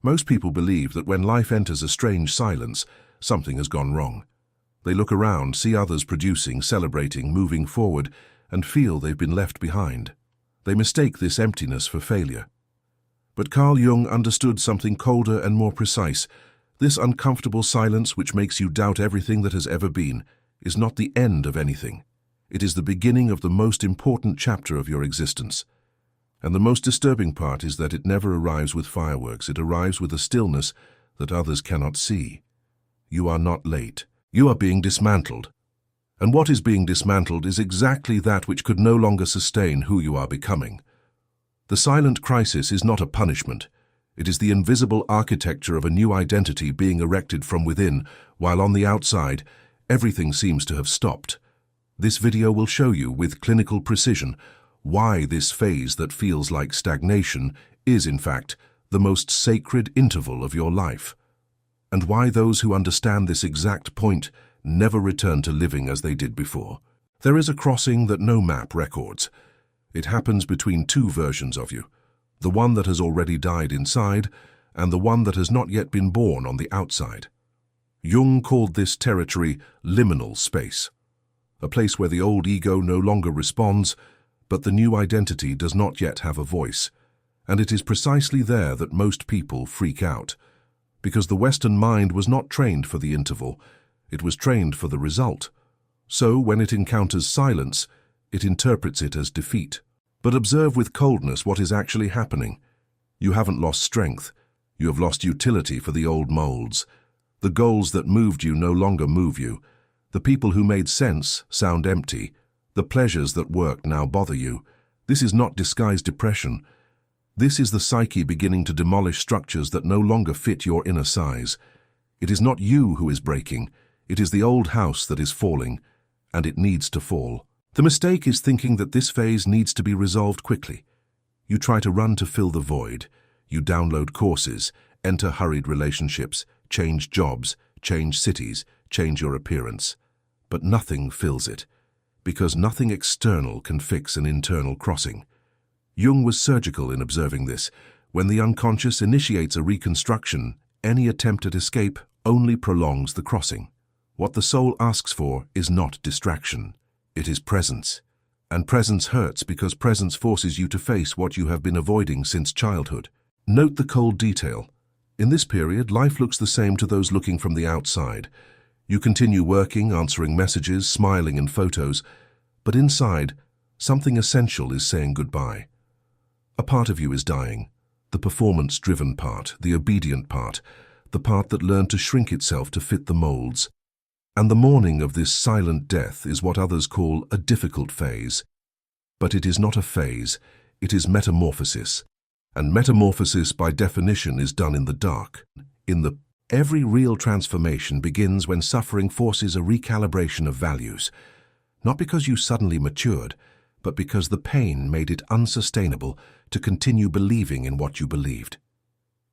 Most people believe that when life enters a strange silence, something has gone wrong. They look around, see others producing, celebrating, moving forward, and feel they've been left behind. They mistake this emptiness for failure. But Carl Jung understood something colder and more precise. This uncomfortable silence which makes you doubt everything that has ever been is not the end of anything. It is the beginning of the most important chapter of your existence. And the most disturbing part is that it never arrives with fireworks. It arrives with a stillness that others cannot see. You are not late. You are being dismantled. And what is being dismantled is exactly that which could no longer sustain who you are becoming. The silent crisis is not a punishment. It is the invisible architecture of a new identity being erected from within, while on the outside, everything seems to have stopped. This video will show you with clinical precision why this phase that feels like stagnation is, in fact, the most sacred interval of your life, and why those who understand this exact point never return to living as they did before. There is a crossing that no map records. It happens between two versions of you, the one that has already died inside and the one that has not yet been born on the outside. Jung called this territory liminal space, a place where the old ego no longer responds, but the new identity does not yet have a voice. And it is precisely there that most people freak out, because the Western mind was not trained for the interval, it was trained for the result. So when it encounters silence, it interprets it as defeat. But observe with coldness what is actually happening. You haven't lost strength, you have lost utility for the old molds. The goals that moved you no longer move you. The people who made sense sound empty. The pleasures that worked now bother you. This is not disguised depression. This is the psyche beginning to demolish structures that no longer fit your inner size. It is not you who is breaking. It is the old house that is falling, and it needs to fall. The mistake is thinking that this phase needs to be resolved quickly. You try to run to fill the void. You download courses, enter hurried relationships, change jobs, change cities, change your appearance. But nothing fills it, because nothing external can fix an internal crossing. Jung was surgical in observing this. When the unconscious initiates a reconstruction, any attempt at escape only prolongs the crossing. What the soul asks for is not distraction. It is presence. And presence hurts because presence forces you to face what you have been avoiding since childhood. Note the cold detail. In this period, life looks the same to those looking from the outside. You continue working, answering messages, smiling in photos, but inside, something essential is saying goodbye. A part of you is dying, the performance-driven part, the obedient part, the part that learned to shrink itself to fit the molds. And the mourning of this silent death is what others call a difficult phase. But it is not a phase, it is metamorphosis. And metamorphosis, by definition, is done in the dark. Every real transformation begins when suffering forces a recalibration of values. Not because you suddenly matured, but because the pain made it unsustainable to continue believing in what you believed.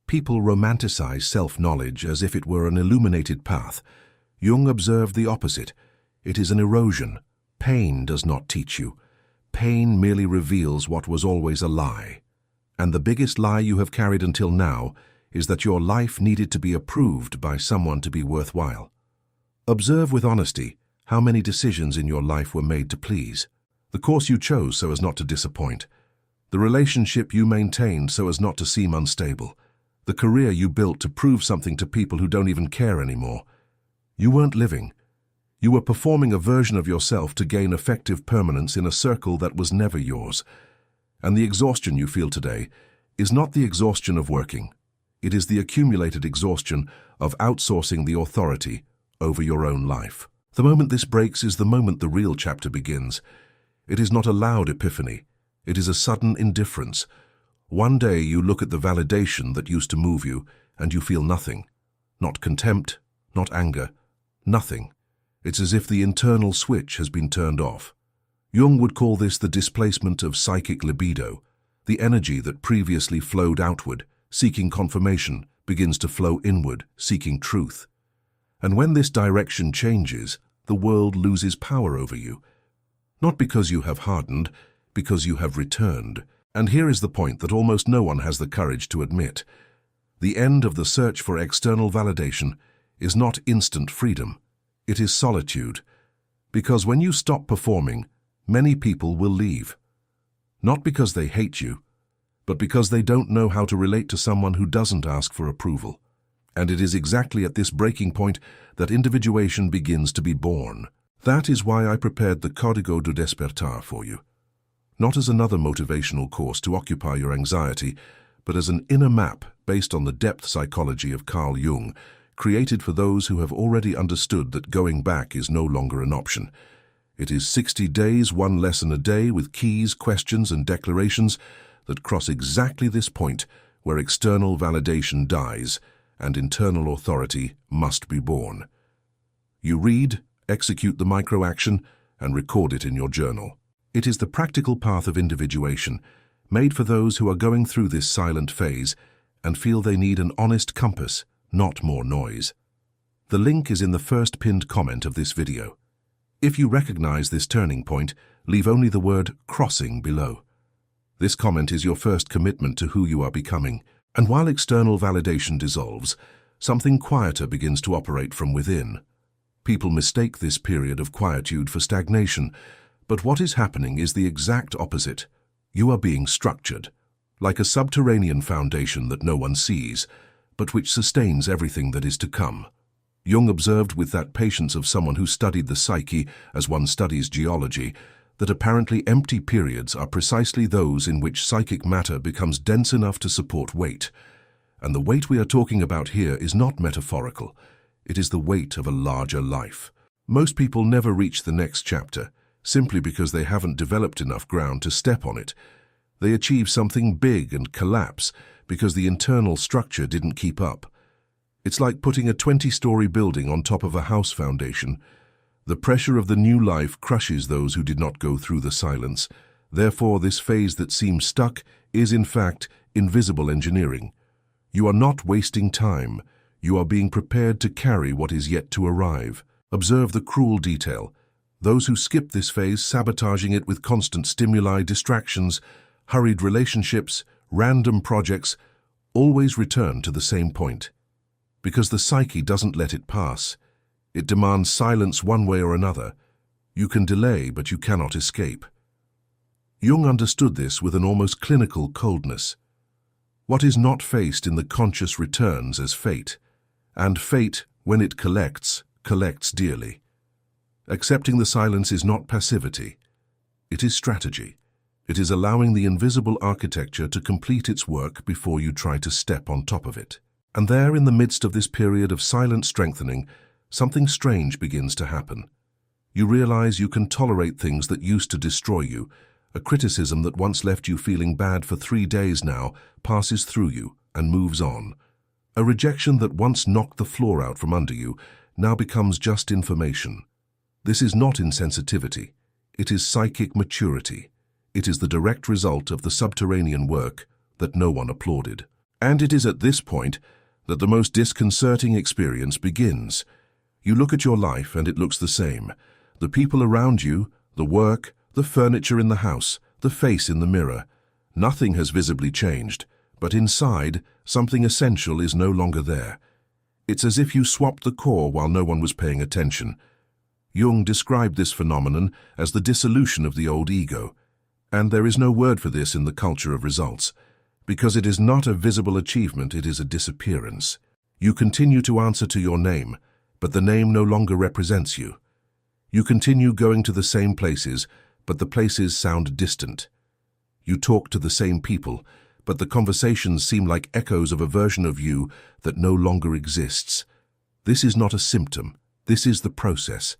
People romanticize self-knowledge as if it were an illuminated path. Jung observed the opposite. It is an erosion. Pain does not teach you. Pain merely reveals what was always a lie. And the biggest lie you have carried until now is that your life needed to be approved by someone to be worthwhile. Observe with honesty how many decisions in your life were made to please. The course you chose so as not to disappoint. The relationship you maintained so as not to seem unstable. The career you built to prove something to people who don't even care anymore. You weren't living. You were performing a version of yourself to gain effective permanence in a circle that was never yours. And the exhaustion you feel today is not the exhaustion of working. It is the accumulated exhaustion of outsourcing the authority over your own life. The moment this breaks is the moment the real chapter begins. It is not a loud epiphany. It is a sudden indifference. One day you look at the validation that used to move you, and you feel nothing. Not contempt, not anger, nothing. It's as if the internal switch has been turned off. Jung would call this the displacement of psychic libido. The energy that previously flowed outward, seeking confirmation, begins to flow inward, seeking truth. And when this direction changes, the world loses power over you. Not because you have hardened, because you have returned. And here is the point that almost no one has the courage to admit. The end of the search for external validation is not instant freedom. It is solitude. Because when you stop performing, many people will leave. Not because they hate you, but because they don't know how to relate to someone who doesn't ask for approval. And it is exactly at this breaking point that individuation begins to be born. That is why I prepared the Código do Despertar for you. Not as another motivational course to occupy your anxiety, but as an inner map based on the depth psychology of Carl Jung, created for those who have already understood that going back is no longer an option. It is 60 days, one lesson a day with keys, questions, and declarations that cross exactly this point where external validation dies and internal authority must be born. You read, execute the micro-action, and record it in your journal. It is the practical path of individuation, made for those who are going through this silent phase and feel they need an honest compass, not more noise. The link is in the first pinned comment of this video. If you recognize this turning point, leave only the word crossing below. This comment is your first commitment to who you are becoming, and while external validation dissolves, something quieter begins to operate from within. People mistake this period of quietude for stagnation, but what is happening is the exact opposite. You are being structured, like a subterranean foundation that no one sees, but which sustains everything that is to come. Jung observed with that patience of someone who studied the psyche as one studies geology, that apparently empty periods are precisely those in which psychic matter becomes dense enough to support weight. And the weight we are talking about here is not metaphorical. It is the weight of a larger life. Most people never reach the next chapter, simply because they haven't developed enough ground to step on it. They achieve something big and collapse because the internal structure didn't keep up. It's like putting a 20-story building on top of a house foundation. The pressure of the new life crushes those who did not go through the silence. Therefore, this phase that seems stuck is, in fact, invisible engineering. You are not wasting time. You are being prepared to carry what is yet to arrive. Observe the cruel detail. Those who skip this phase, sabotaging it with constant stimuli, distractions, hurried relationships, random projects, always return to the same point. Because the psyche doesn't let it pass. It demands silence one way or another. You can delay, but you cannot escape. Jung understood this with an almost clinical coldness. What is not faced in the conscious returns as fate, and fate, when it collects dearly. Accepting the silence is not passivity. It is strategy. It is allowing the invisible architecture to complete its work before you try to step on top of it. And there, in the midst of this period of silent strengthening, something strange begins to happen. You realize you can tolerate things that used to destroy you. A criticism that once left you feeling bad for 3 days now passes through you and moves on. A rejection that once knocked the floor out from under you now becomes just information. This is not insensitivity. It is psychic maturity. It is the direct result of the subterranean work that no one applauded. And it is at this point that the most disconcerting experience begins. You look at your life and it looks the same. The people around you, the work, the furniture in the house, the face in the mirror. Nothing has visibly changed, but inside, something essential is no longer there. It's as if you swapped the core while no one was paying attention. Jung described this phenomenon as the dissolution of the old ego. And there is no word for this in the culture of results. Because it is not a visible achievement, it is a disappearance. You continue to answer to your name, but the name no longer represents you. You continue going to the same places, but the places sound distant. You talk to the same people, but the conversations seem like echoes of a version of you that no longer exists. This is not a symptom. This is the process.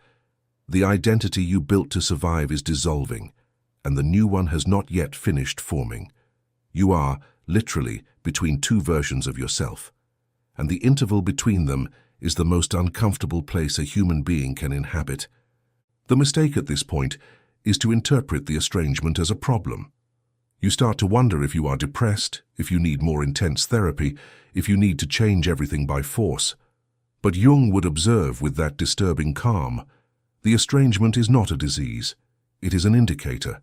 The identity you built to survive is dissolving, and the new one has not yet finished forming. You are, literally, between two versions of yourself, and the interval between them is the most uncomfortable place a human being can inhabit. The mistake at this point is to interpret the estrangement as a problem. You start to wonder if you are depressed, if you need more intense therapy, if you need to change everything by force. But Jung would observe with that disturbing calm, the estrangement is not a disease. It is an indicator.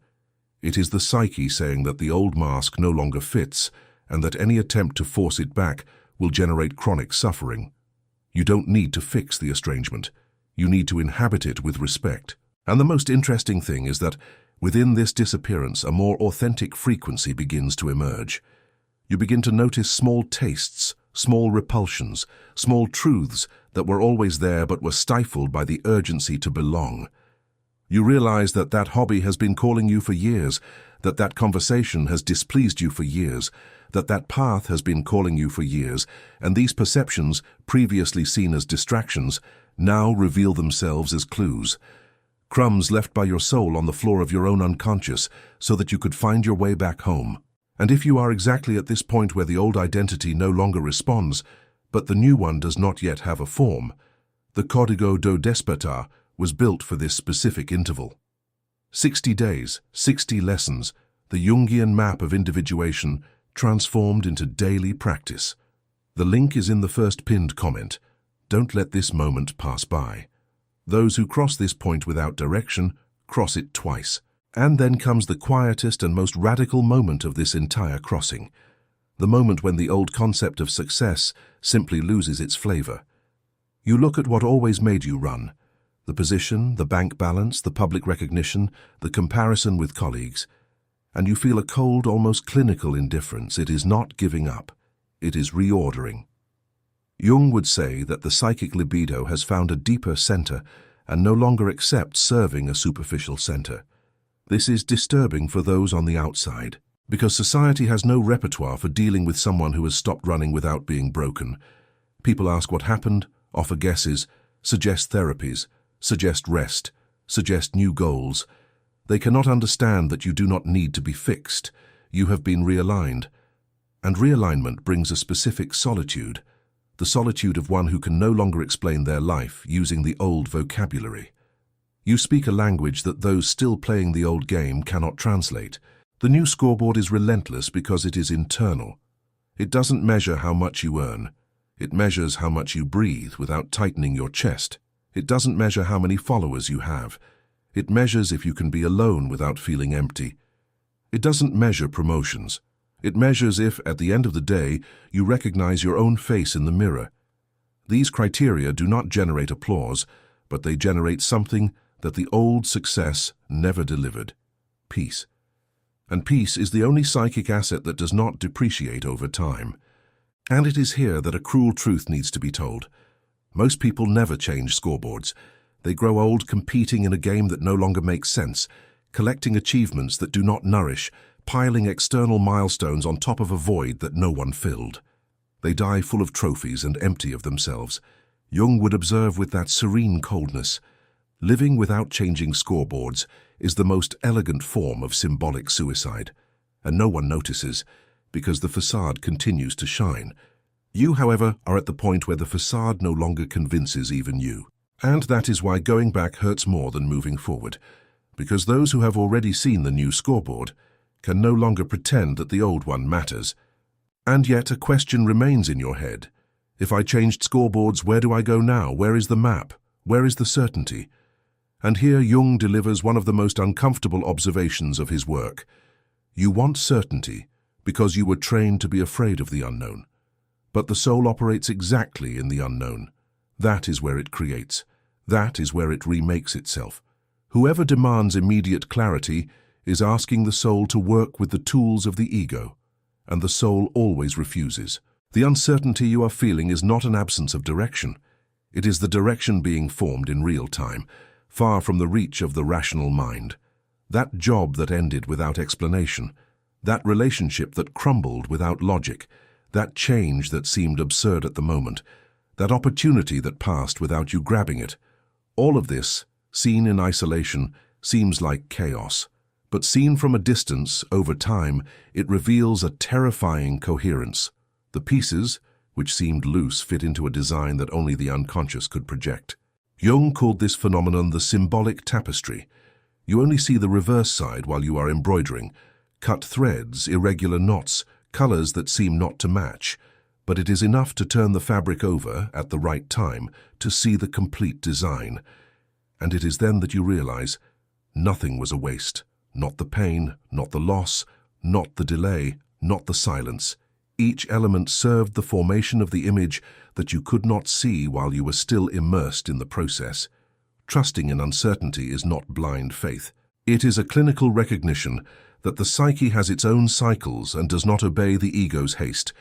It is the psyche saying that the old mask no longer fits, and that any attempt to force it back will generate chronic suffering. You don't need to fix the estrangement. You need to inhabit it with respect. And the most interesting thing is that within this disappearance, a more authentic frequency begins to emerge. You begin to notice small tastes, small repulsions, small truths that were always there but were stifled by the urgency to belong. You realize that that hobby has been calling you for years, that that conversation has displeased you for years, that that path has been calling you for years, and these perceptions, previously seen as distractions, now reveal themselves as clues. Crumbs left by your soul on the floor of your own unconscious so that you could find your way back home. And if you are exactly at this point where the old identity no longer responds, but the new one does not yet have a form, the Código do Despertar was built for this specific interval. 60 days, 60 lessons, the Jungian map of individuation transformed into daily practice. The link is in the first pinned comment. Don't let this moment pass by. Those who cross this point without direction cross it twice. And then comes the quietest and most radical moment of this entire crossing. The moment when the old concept of success simply loses its flavor. You look at what always made you run. The position, the bank balance, the public recognition, the comparison with colleagues. And you feel a cold, almost clinical indifference. It is not giving up. It is reordering. Jung would say that the psychic libido has found a deeper center and no longer accepts serving a superficial center. This is disturbing for those on the outside, because society has no repertoire for dealing with someone who has stopped running without being broken. People ask what happened, offer guesses, suggest therapies, suggest rest, suggest new goals. They cannot understand that you do not need to be fixed. You have been realigned. And realignment brings a specific solitude, the solitude of one who can no longer explain their life using the old vocabulary. You speak a language that those still playing the old game cannot translate. The new scoreboard is relentless because it is internal. It doesn't measure how much you earn. It measures how much you breathe without tightening your chest. It doesn't measure how many followers you have. It measures if you can be alone without feeling empty. It doesn't measure promotions. It measures if, at the end of the day, you recognize your own face in the mirror. These criteria do not generate applause, but they generate something that the old success never delivered: peace. And peace is the only psychic asset that does not depreciate over time. And it is here that a cruel truth needs to be told. Most people never change scoreboards. They grow old competing in a game that no longer makes sense, collecting achievements that do not nourish, piling external milestones on top of a void that no one filled. They die full of trophies and empty of themselves. Jung would observe with that serene coldness, living without changing scoreboards is the most elegant form of symbolic suicide, and no one notices because the facade continues to shine. You, however, are at the point where the facade no longer convinces even you. And that is why going back hurts more than moving forward, because those who have already seen the new scoreboard can no longer pretend that the old one matters. And yet a question remains in your head. If I changed scoreboards, where do I go now? Where is the map? Where is the certainty? And here Jung delivers one of the most uncomfortable observations of his work. You want certainty because you were trained to be afraid of the unknown. But the soul operates exactly in the unknown. That is where it creates. That is where it remakes itself. Whoever demands immediate clarity is asking the soul to work with the tools of the ego, and the soul always refuses. The uncertainty you are feeling is not an absence of direction. It is the direction being formed in real time, far from the reach of the rational mind. That job that ended without explanation, that relationship that crumbled without logic, that change that seemed absurd at the moment, that opportunity that passed without you grabbing it. All of this, seen in isolation, seems like chaos. But seen from a distance, over time, it reveals a terrifying coherence. The pieces, which seemed loose, fit into a design that only the unconscious could project. Jung called this phenomenon the symbolic tapestry. You only see the reverse side while you are embroidering. Cut threads, irregular knots, colors that seem not to match. But it is enough to turn the fabric over at the right time to see the complete design. And it is then that you realize nothing was a waste. Not the pain, not the loss, not the delay, not the silence. Each element served the formation of the image that you could not see while you were still immersed in the process. Trusting in uncertainty is not blind faith. It is a clinical recognition that the psyche has its own cycles and does not obey the ego's haste.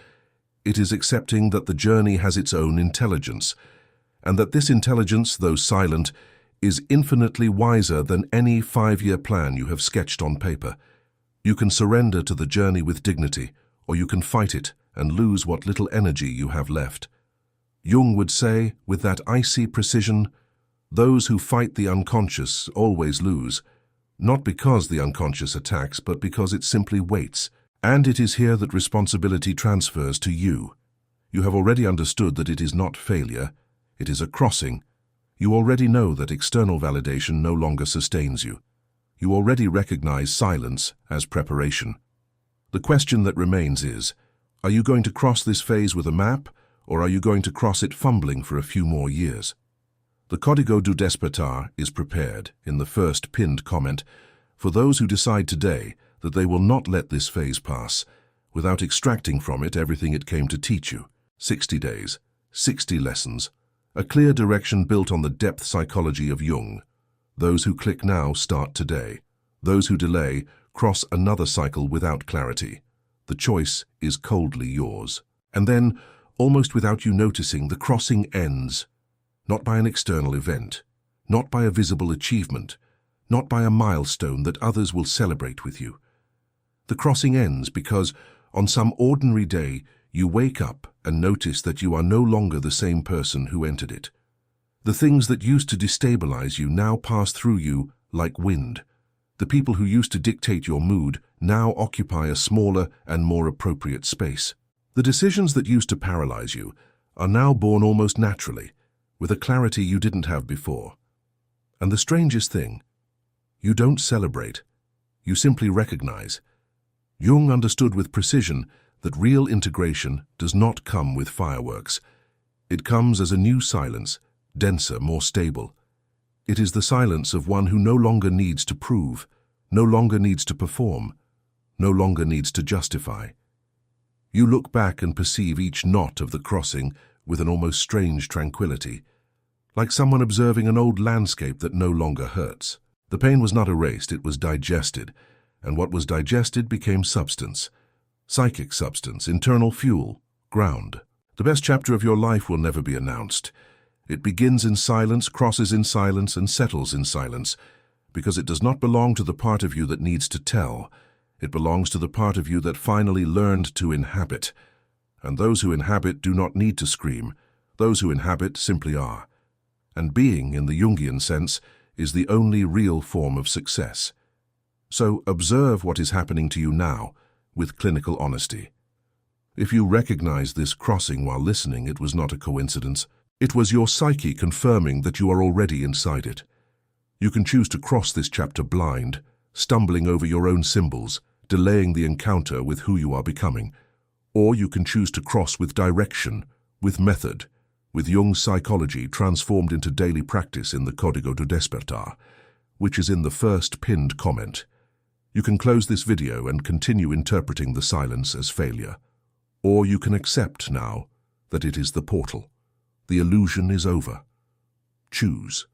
It is accepting that the journey has its own intelligence, and that this intelligence, though silent, is infinitely wiser than any 5-year plan you have sketched on paper. You can surrender to the journey with dignity, or you can fight it and lose what little energy you have left. Jung would say, with that icy precision, those who fight the unconscious always lose, not because the unconscious attacks, but because it simply waits. And it is here that responsibility transfers to you. You have already understood that it is not failure, it is a crossing. You already know that external validation no longer sustains you. You already recognize silence as preparation. The question that remains is, are you going to cross this phase with a map, or are you going to cross it fumbling for a few more years? The Código do Despertar is prepared, in the first pinned comment, for those who decide today that they will not let this phase pass without extracting from it everything it came to teach you. 60 days, 60 lessons, a clear direction built on the depth psychology of Jung. Those who click now start today. Those who delay cross another cycle without clarity. The choice is coldly yours. And then, almost without you noticing, the crossing ends. Not by an external event, not by a visible achievement, not by a milestone that others will celebrate with you. The crossing ends because, on some ordinary day, you wake up and notice that you are no longer the same person who entered it. The things that used to destabilize you now pass through you like wind. The people who used to dictate your mood now occupy a smaller and more appropriate space. The decisions that used to paralyze you are now born almost naturally, with a clarity you didn't have before. And the strangest thing, you don't celebrate, you simply recognize. Jung understood with precision that real integration does not come with fireworks. It comes as a new silence, denser, more stable. It is the silence of one who no longer needs to prove, no longer needs to perform, no longer needs to justify. You look back and perceive each knot of the crossing with an almost strange tranquility, like someone observing an old landscape that no longer hurts. The pain was not erased, it was digested, and what was digested became substance. Psychic substance, internal fuel, ground. The best chapter of your life will never be announced. It begins in silence, crosses in silence, and settles in silence, because it does not belong to the part of you that needs to tell. It belongs to the part of you that finally learned to inhabit. And those who inhabit do not need to scream. Those who inhabit simply are. And being, in the Jungian sense, is the only real form of success. So observe what is happening to you now with clinical honesty. If you recognize this crossing while listening, it was not a coincidence. It was your psyche confirming that you are already inside it. You can choose to cross this chapter blind, stumbling over your own symbols, delaying the encounter with who you are becoming. Or you can choose to cross with direction, with method, with Jung's psychology transformed into daily practice in the Código do Despertar, which is in the first pinned comment. You can close this video and continue interpreting the silence as failure. Or you can accept now that it is the portal. The illusion is over. Choose.